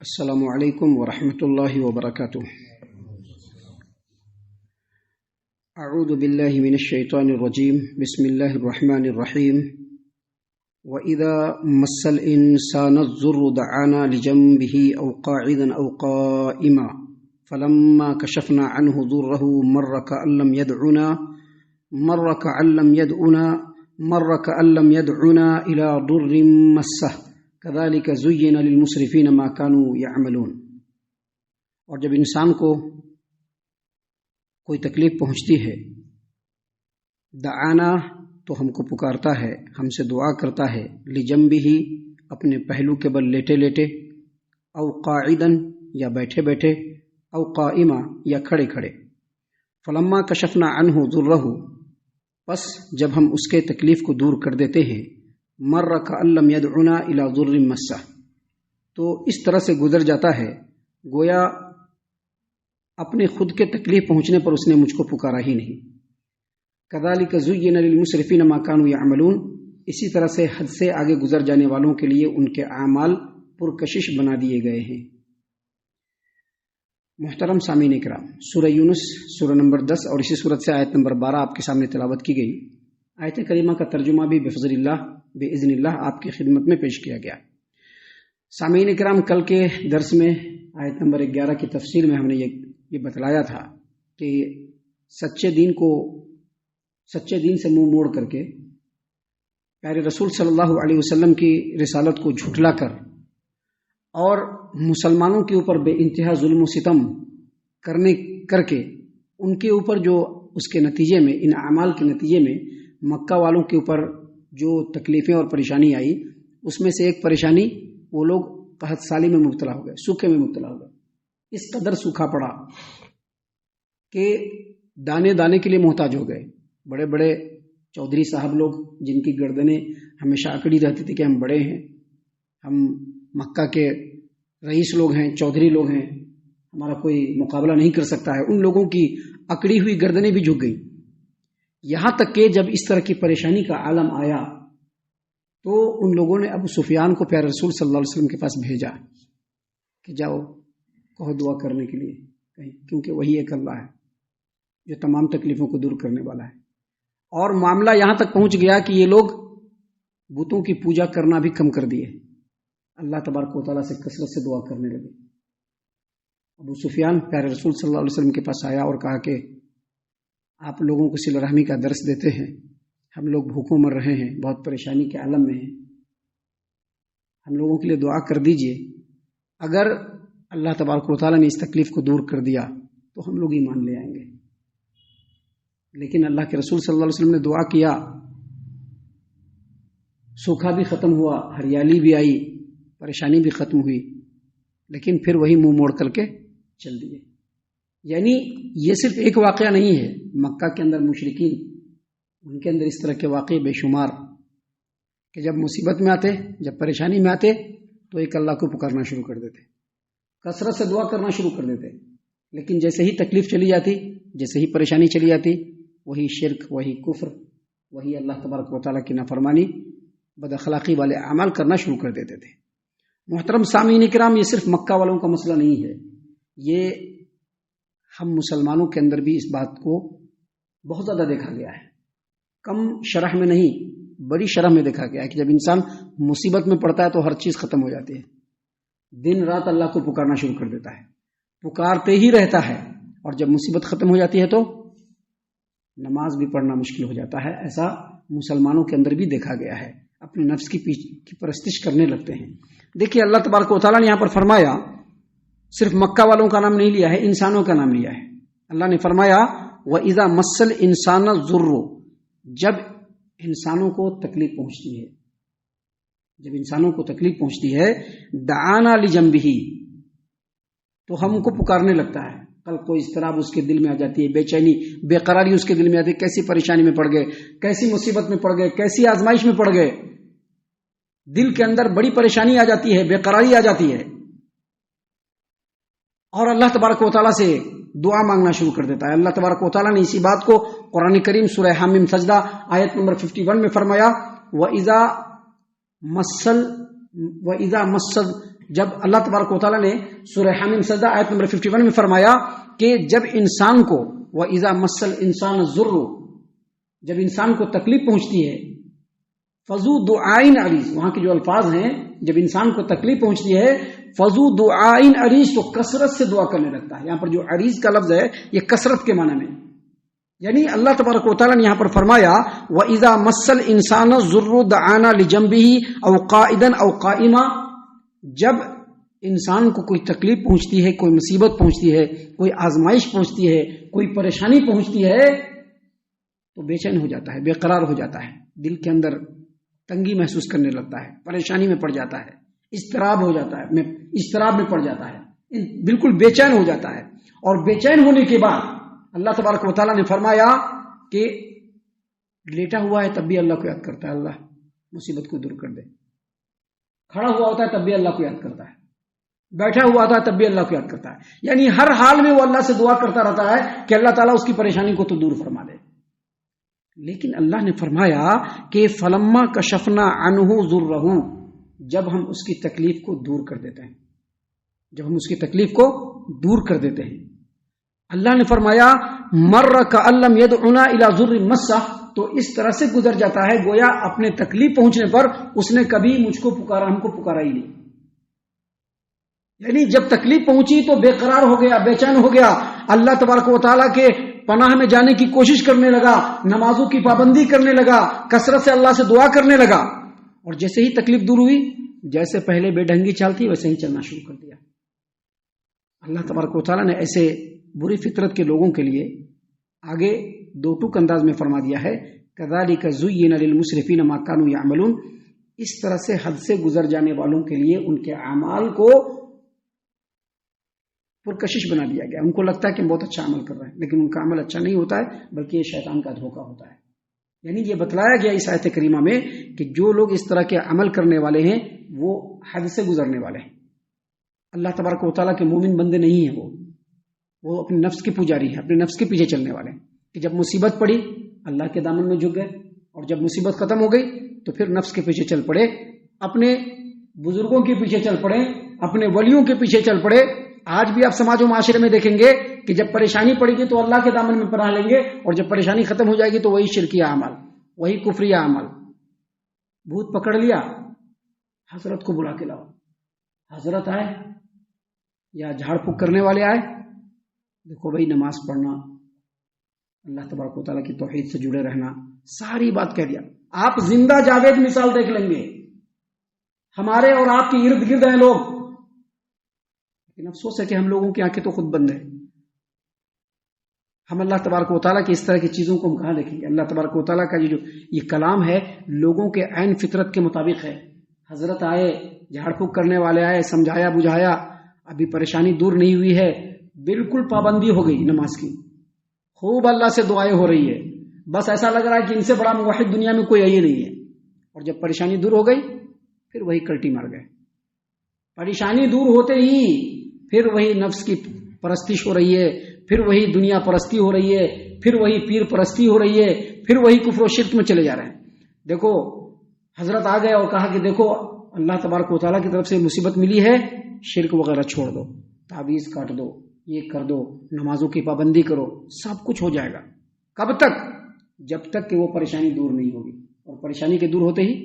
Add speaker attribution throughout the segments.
Speaker 1: السلام علیکم ورحمۃ اللہ وبرکاتہ۔ اعوذ باللہ من الشیطان الرجیم، بسم اللہ الرحمن الرحیم۔ وَإِذَا مَسَّ الْإِنسَانَ الضُّرُّ دَعَانَا لِجَنبِهِ أَوْ قَاعِدًا أَوْ قَائِمًا فَلَمَّا كَشَفْنَا عَنْهُ ضُرَّهُ مَرَّ كَأَن لَّمْ يَدْعُنَا إِلَى ضُرٍّ مَّسَّهُ كَذَلِكَ زُيِّنَ لِلْمُسْرِفِينَ مَا كَانُوا يَعْمَلُونَ۔ اور جب انسان کو کوئی تکلیف پہنچتی ہے، دعانا تو ہم کو پکارتا ہے، ہم سے دعا کرتا ہے، لجنبہ اپنے پہلو کے بل لیٹے لیٹے، او قاعدن یا بیٹھے بیٹھے، او قائما یا کھڑے کھڑے۔ فلما کشفنا عنہ ضرہ، پس جب ہم اس کے تکلیف کو دور کر دیتے ہیں، مر کأن لم يدعنا الى ضر مسہ، تو اس طرح سے گزر جاتا ہے گویا اپنے خود کے تکلیف پہنچنے پر اس نے مجھ کو پکارا ہی نہیں۔ کذالک زین للمسرفین ما كانوا يعملون، اسی طرح سے حد سے آگے گزر جانے والوں کے لیے ان کے اعمال پرکشش بنا دیے گئے ہیں۔ محترم سامعین کرام، سورہ یونس سورہ نمبر 10 اور اسی سورت سے آیت نمبر 12 آپ کے سامنے تلاوت کی گئی۔ آیت کریمہ کا ترجمہ بھی بفضل اللہ باذن اللہ آپ کی خدمت میں پیش کیا گیا۔ سامعین کرام، کل کے درس میں آیت نمبر 11 کی تفسیر میں ہم نے یہ بتلایا تھا کہ سچے دین سے منہ موڑ کر کے پیارے رسول صلی اللہ علیہ وسلم کی رسالت کو جھٹلا کر اور مسلمانوں کے اوپر بے انتہا ظلم و ستم کر کے ان کے اوپر جو اس کے نتیجے میں، ان اعمال کے نتیجے میں مکہ والوں کے اوپر جو تکلیفیں اور پریشانی آئی، اس میں سے ایک پریشانی وہ لوگ قحط سالی میں مبتلا ہو گئے، سوکھے میں مبتلا ہو گئے۔ اس قدر سوکھا پڑا کہ دانے دانے کے لیے محتاج ہو گئے۔ بڑے بڑے چودھری صاحب لوگ، جن کی گردنیں ہمیشہ اکڑی رہتی تھی کہ ہم بڑے ہیں، ہم مکہ کے رئیس لوگ ہیں، چودھری لوگ ہیں، ہمارا کوئی مقابلہ نہیں کر سکتا ہے، ان لوگوں کی اکڑی ہوئی گردنیں بھی جھک گئیں۔ یہاں تک کہ جب اس طرح کی پریشانی کا عالم آیا تو ان لوگوں نے ابو سفیان کو پیارے رسول صلی اللہ علیہ وسلم کے پاس بھیجا کہ جاؤ کہو دعا کرنے کے لیے، کیونکہ وہی ایک اللہ ہے جو تمام تکلیفوں کو دور کرنے والا ہے۔ اور معاملہ یہاں تک پہنچ گیا کہ یہ لوگ بتوں کی پوجا کرنا بھی کم کر دیے، اللہ تبارک و تعالیٰ سے کثرت سے دعا کرنے لگے۔ ابو سفیان پیارے رسول صلی اللہ علیہ وسلم کے پاس آیا اور کہا کہ آپ لوگوں کو صلہ رحمی کا درس دیتے ہیں، ہم لوگ بھوکوں مر رہے ہیں، بہت پریشانی کے عالم میں ہیں، ہم لوگوں کے لیے دعا کر دیجئے، اگر اللہ تبارک و تعالیٰ نے اس تکلیف کو دور کر دیا تو ہم لوگ ایمان لے آئیں گے۔ لیکن اللہ کے رسول صلی اللہ علیہ وسلم نے دعا کیا، سوکھا بھی ختم ہوا، ہریالی بھی آئی، پریشانی بھی ختم ہوئی، لیکن پھر وہی منہ موڑ کر کے چل دیے۔ یعنی یہ صرف ایک واقعہ نہیں ہے، مکہ کے اندر مشرکین، ان کے اندر اس طرح کے واقعے بے شمار کہ جب مصیبت میں آتے، جب پریشانی میں آتے تو ایک اللہ کو پکارنا شروع کر دیتے، کثرت سے دعا کرنا شروع کر دیتے، لیکن جیسے ہی تکلیف چلی جاتی، جیسے ہی پریشانی چلی جاتی، وہی شرک، وہی کفر، وہی اللہ تبارک و تعالیٰ کی نافرمانی، بد اخلاقی والے اعمال کرنا شروع کر دیتے تھے۔ محترم سامعین کرام، یہ صرف مکہ والوں کا مسئلہ نہیں ہے، یہ ہم مسلمانوں کے اندر بھی اس بات کو بہت زیادہ دیکھا گیا ہے، کم شرح میں نہیں، بڑی شرح میں دیکھا گیا ہے کہ جب انسان مصیبت میں پڑتا ہے تو ہر چیز ختم ہو جاتی ہے، دن رات اللہ کو پکارنا شروع کر دیتا ہے، پکارتے ہی رہتا ہے، اور جب مصیبت ختم ہو جاتی ہے تو نماز بھی پڑھنا مشکل ہو جاتا ہے۔ ایسا مسلمانوں کے اندر بھی دیکھا گیا ہے، اپنے نفس کی پرستش کرنے لگتے ہیں۔ دیکھیے اللہ تبارک و تعالیٰ نے یہاں پر فرمایا، صرف مکہ والوں کا نام نہیں لیا ہے، انسانوں کا نام لیا ہے۔ اللہ نے فرمایا وَإِذَا مَسَّ الْإِنسَانَ الضُّرُّ، جب انسانوں کو تکلیف پہنچتی ہے، جب انسانوں کو تکلیف پہنچتی ہے، دعانا لجنبہ، تو ہم کو پکارنے لگتا ہے۔ کل کوئی اضطراب اس کے دل میں آ جاتی ہے، بے چینی، بے قراری اس کے دل میں آتی ہے، کیسی پریشانی میں پڑ گئے، کیسی مصیبت میں پڑ گئے، کیسی آزمائش میں پڑ گئے، دل کے اندر بڑی پریشانی آ جاتی ہے، بے قراری آ جاتی ہے، اور اللہ تبارک و تعالیٰ سے دعا مانگنا شروع کر دیتا ہے۔ اللہ تبارک و تعالیٰ نے اسی بات کو قرآن کریم سورہ حامیم سجدہ آیت نمبر 51 میں فرمایا، وَإِذَا مَسَّ جب اللہ تبارک و تعالیٰ نے سورہ حامیم سجدہ آیت نمبر 51 میں فرمایا کہ جب انسان کو وَإِذَا مَسَّ الْإِنسَانَ الضُّرُّ، جب انسان کو تکلیف پہنچتی ہے، فَذُو دُعَاءٍ عَرِيضٍ، وہاں کے جو الفاظ ہیں، جب انسان کو تکلیف پہنچتی ہے فَذُو دُعَاءٍ عَرِيضٍ، تو کثرت سے دعا کرنے لگتا ہے۔ یہاں پر جو عریض کا لفظ ہے یہ کثرت کے معنی میں، یعنی اللہ تبارک و تعالیٰ نے یہاں پر فرمایا وَإِذَا مَسَّ الْإِنسَانَ الضُّرُّ دَعَانَا لِجَنبِهِ أَوْ قَائِدًا أَوْ قَائِمًا، جب انسان کو کوئی تکلیف پہنچتی ہے، کوئی مصیبت پہنچتی ہے، کوئی آزمائش پہنچتی ہے، کوئی پریشانی پہنچتی ہے تو بے چین ہو جاتا ہے، بے قرار ہو جاتا ہے، دل کے اندر تنگی محسوس کرنے لگتا ہے، پریشانی میں پڑ جاتا ہے، اضطراب ہو جاتا ہے، اضطراب میں پڑ جاتا ہے، بالکل بے چین ہو جاتا ہے۔ اور بے چین ہونے کے بعد اللہ تبارک و تعالیٰ نے فرمایا کہ لیٹا ہوا ہے تب بھی اللہ کو یاد کرتا ہے، اللہ مصیبت کو دور کر دے، کھڑا ہوا ہوتا ہے تب بھی اللہ کو یاد کرتا ہے، بیٹھا ہوا ہوتا ہے تب بھی اللہ کو یاد کرتا ہے، یعنی ہر حال میں وہ اللہ سے دعا کرتا رہتا ہے کہ اللہ تعالیٰ اس کی پریشانی کو تو دور فرما دے۔ لیکن اللہ نے فرمایا کہ فلما کشفنا عنہ ضرہ، جب ہم اس کی تکلیف کو دور کر دیتے ہیں، جب ہم اس کی تکلیف کو دور کر دیتے ہیں، اللہ نے فرمایا مر کأن لم یدعنا الی ضر مسہ، تو اس طرح سے گزر جاتا ہے گویا اپنے تکلیف پہنچنے پر اس نے کبھی مجھ کو پکارا، ہم کو پکارا ہی نہیں، یعنی جب تکلیف پہنچی تو بے قرار ہو گیا، بے چین ہو گیا، اللہ تبارک و تعالیٰ کے پناہ میں جانے کی کوشش کرنے لگا، نمازوں کی پابندی کرنے لگا، کثرت سے اللہ سے دعا کرنے لگا، اور جیسے ہی تکلیف دور ہوئی، جیسے پہلے بے ڈھنگی چلتی ویسے ہی چلنا شروع کر دیا۔ اللہ تبارک و تعالیٰ نے ایسے بری فطرت کے لوگوں کے لیے آگے دو ٹوک انداز میں فرما دیا ہے کذالک زین للمسرفین ما کانوا یعملون، اس طرح سے حد سے گزر جانے والوں کے لیے ان کے اعمال کو پرکشش بنا دیا گیا، ان کو لگتا ہے کہ ہم بہت اچھا عمل کر رہے ہیں، لیکن ان کا عمل اچھا نہیں ہوتا ہے بلکہ یہ شیطان کا دھوکہ ہوتا ہے۔ یعنی یہ بتلایا گیا اس آیت کریمہ میں کہ جو لوگ اس طرح کے عمل کرنے والے ہیں وہ حد سے گزرنے والے ہیں، اللہ تبارک و تعالیٰ کے مومن بندے نہیں ہیں، وہ اپنے نفس کے پجاری ہیں، اپنے نفس کے پیچھے چلنے والے ہیں، کہ جب مصیبت پڑی اللہ کے دامن میں جھک گئے، اور جب مصیبت ختم ہو گئی تو پھر نفس کے پیچھے چل پڑے، اپنے بزرگوں کے پیچھے چل پڑے، اپنے ولیوں کے پیچھے چل پڑے۔ آج بھی آپ سماج و معاشرے میں دیکھیں گے کہ جب پریشانی پڑے گی تو اللہ کے دامن میں پناہ لیں گے، اور جب پریشانی ختم ہو جائے گی تو وہی شرکیہ اعمال، وہی کفریہ اعمال، بھوت پکڑ لیا حضرت کو بلا کے لاؤ، حضرت آئے یا جھاڑ پھونک کرنے والے آئے، دیکھو بھائی نماز پڑھنا، اللہ تبارک و تعالیٰ کی توحید سے جڑے رہنا، ساری بات کہہ دیا۔ آپ زندہ جاوید مثال دیکھ لیں گے، ہمارے اور آپ کے ارد گرد ہیں لوگ، لیکن افسوس ہے کہ ہم لوگوں کی آنکھیں تو خود بند ہیں۔ ہم اللہ تبارک و تعالیٰ کی اس طرح کی چیزوں کو ہم کہاں دیکھیں گے؟ اللہ تبارک و تعالیٰ کا جو یہ کلام ہے لوگوں کے عین فطرت کے مطابق ہے۔ حضرت آئے، جھاڑ پھونک کرنے والے آئے، سمجھایا بجھایا، ابھی پریشانی دور نہیں ہوئی ہے، بالکل پابندی ہو گئی نماز کی، خوب اللہ سے دعائیں ہو رہی ہے، بس ایسا لگ رہا ہے کہ ان سے بڑا موحد دنیا میں کوئی ہے ہی نہیں ہے، اور جب پریشانی دور ہو گئی پھر وہی کلٹی مار گئے۔ پریشانی دور ہوتے ہی پھر وہی نفس کی پرستش ہو رہی ہے، پھر وہی دنیا پرستی ہو رہی ہے، پھر وہی پیر پرستی ہو رہی ہے، پھر وہی کفر و شرک میں چلے جا رہے ہیں۔ دیکھو حضرت آ گئے اور کہا کہ دیکھو اللہ تبارک و تعالیٰ کی طرف سے مصیبت ملی ہے، شرک وغیرہ چھوڑ دو، تعویذ کاٹ دو، یہ کر دو، نمازوں کی پابندی کرو، سب کچھ ہو جائے گا۔ کب تک؟ جب تک کہ وہ پریشانی دور نہیں ہوگی، اور پریشانی کے دور ہوتے ہی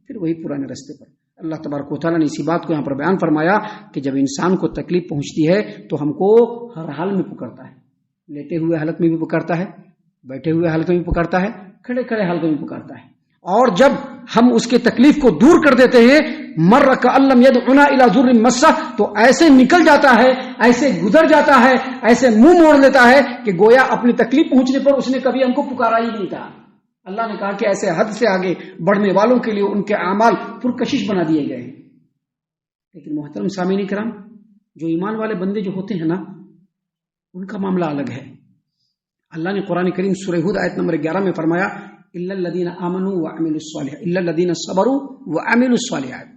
Speaker 1: پھر وہی پرانے راستے پر۔ اللہ تبارک و تعالیٰ نے اسی بات کو یہاں پر بیان فرمایا کہ جب انسان کو تکلیف پہنچتی ہے تو ہم کو ہر حال میں پکارتا ہے، لیٹے ہوئے حالت میں بھی پکارتا ہے، بیٹھے ہوئے حالت میں بھی پکارتا ہے، کھڑے کھڑے حالت میں بھی پکارتا ہے، اور جب ہم اس کے تکلیف کو دور کر دیتے ہیں مر کأن لم یدعنا الی ضر مسہ، تو ایسے نکل جاتا ہے، ایسے گزر جاتا ہے، ایسے منہ موڑ لیتا ہے کہ گویا اپنی تکلیف پہنچنے پر اس نے کبھی ہم کو پکارا ہی نہیں تھا۔ اللہ نے کہا کہ ایسے حد سے آگے بڑھنے والوں کے لیے ان کے اعمال پرکشش بنا دیے گئے ہیں۔ لیکن محترم سامعین کرام، جو ایمان والے بندے جو ہوتے ہیں نا، ان کا معاملہ الگ ہے۔ اللہ نے قرآن کریم سورہ ہود آیت نمبر 11 میں فرمایا الا الذین آمنوا وعملوا الصالحات الا الذین صبروا وعملوا الصالحات،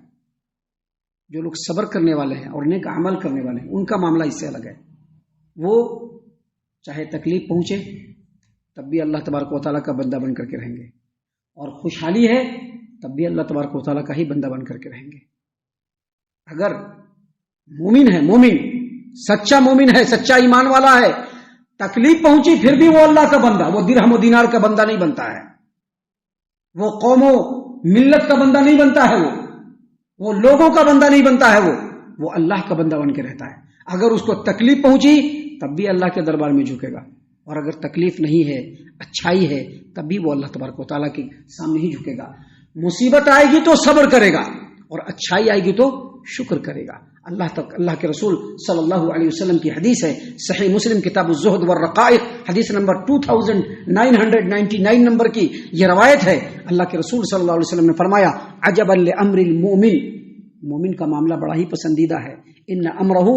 Speaker 1: جو لوگ صبر کرنے والے ہیں اور نیک عمل کرنے والے ہیں ان کا معاملہ اس سے الگ ہے۔ وہ چاہے تکلیف پہنچے تب بھی اللہ تبارک و تعالیٰ کا بندہ بن کر کے رہیں گے، اور خوشحالی ہے تب بھی اللہ تبارک و تعالیٰ کا ہی بندہ بن کر کے رہیں گے۔ اگر مومن ہے، مومن سچا مومن ہے، سچا ایمان والا ہے، تکلیف پہنچی پھر بھی وہ اللہ کا بندہ، وہ درہم و دینار کا بندہ نہیں بنتا ہے، وہ قوم و ملت کا بندہ نہیں بنتا ہے، وہ لوگوں کا بندہ نہیں بنتا ہے، وہ اللہ کا بندہ بن کے رہتا ہے۔ اگر اس کو تکلیف پہنچی تب بھی اللہ کے دربار میں جھکے گا، اور اگر تکلیف نہیں ہے، اچھائی ہے، تب بھی وہ اللہ تبارک و تعالیٰ کے سامنے ہی جھکے گا۔ مصیبت آئے گی تو صبر کرے گا، اور اچھائی آئے گی تو شکر کرے گا۔ اللہ کے رسول صلی اللہ علیہ وسلم کی حدیث ہے، صحیح مسلم کتاب الزہد والرقائق حدیث نمبر 2999 نمبر کی یہ روایت ہے۔ اللہ کے رسول صلی اللہ علیہ وسلم نے فرمایا، عجبا لامر المؤمن، مومن کا معاملہ بڑا ہی پسندیدہ ہے، ان امرہ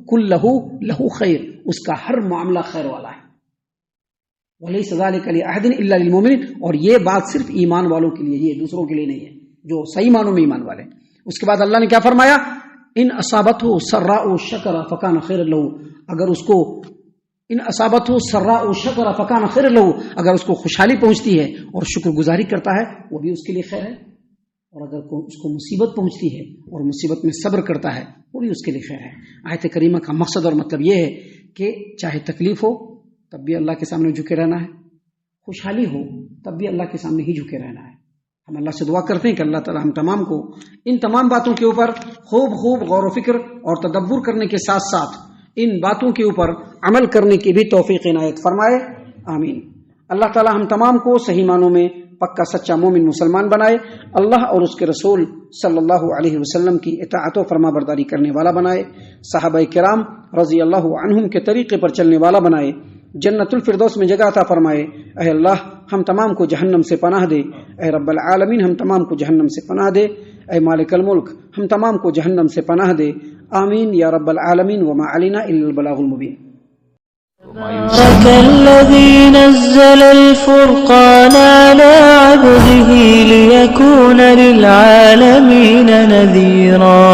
Speaker 1: کلہ لہ خیر، اس کا ہر معاملہ خیر والا ہے، ولیس ذلک لأحد الا للمؤمن، اور یہ بات صرف ایمان والوں کے لیے، یہ دوسروں کے لیے نہیں ہے، جو صحیح معنوں میں ایمان والے۔ اس کے بعد اللہ نے کیا فرمایا، ان اصابتہ سراء شکر فکان خیر لہ، اگر اس کو ان اصابتہ سراء شکر فکان خیر لہ، اگر اس کو خوشحالی پہنچتی ہے اور شکر گزاری کرتا ہے وہ بھی اس کے لیے خیر ہے، اور اگر اس کو مصیبت پہنچتی ہے اور مصیبت میں صبر کرتا ہے وہ بھی اس کے لیے خیر ہے۔ آیت کریمہ کا مقصد اور مطلب یہ ہے کہ چاہے تکلیف ہو تب بھی اللہ کے سامنے جھکے رہنا ہے، خوشحالی ہو تب بھی اللہ کے سامنے ہی جھکے رہنا ہے۔ ہم اللہ سے دعا کرتے ہیں کہ اللہ تعالی ہم تمام کو ان تمام باتوں کے اوپر خوب غور و فکر اور تدبر کرنے کے ساتھ ساتھ ان باتوں کے اوپر عمل کرنے کی بھی توفیق عنایت فرمائے، آمین۔ اللہ تعالی ہم تمام کو صحیح معنوں میں پکا سچا مومن مسلمان بنائے، اللہ اور اس کے رسول صلی اللہ علیہ وسلم کی اطاعت و فرما برداری کرنے والا بنائے، صحابہ کرام رضی اللہ عنہم کے طریقے پر چلنے والا بنائے، جنت الفردوس میں جگہ عطا فرمائے۔ اے اللہ ہم تمام کو جہنم سے پناہ دے، اے رب العالمین ہم تمام کو جہنم سے پناہ دے، اے مالک الملک ہم تمام کو جہنم سے پناہ دے، آمین یا رب العالمین۔ وما علینا الا البلاغ المبین۔
Speaker 2: تبارك الذي نزل الفرقان على عبده ليكون للعالمين نذيرا